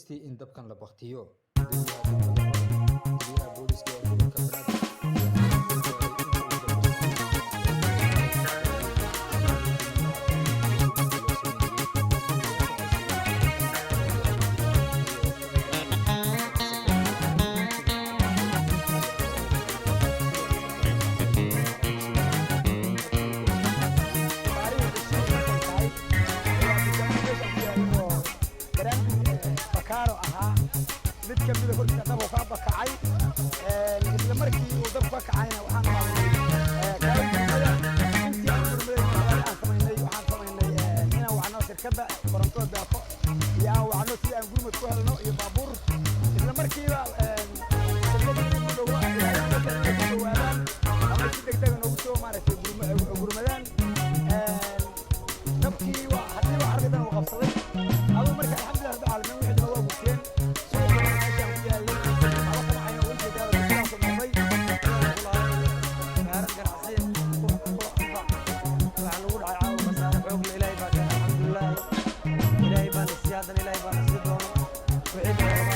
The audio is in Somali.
guuleystay in dabkan la baktiyo. Gudoomiyaha booliska ee gobolka Banaadir mid ka mid ah horta dab ka bakacay isla markii uu dab ka kacayna waxaan samaynay inaan wacno shirkadda korontada daaqo iyo aan wacno si aan gurmad ku helno iyo baabuur isla markiiba ama si degdeg noogu soo maaragtay gurmadaan dabkii waa haddii waa argadan uu qabsaday aduu marka alxamdulilah rabbil caalamiin wixii daba waa gurteen إلهي بان السيادة إلهي بان السيادة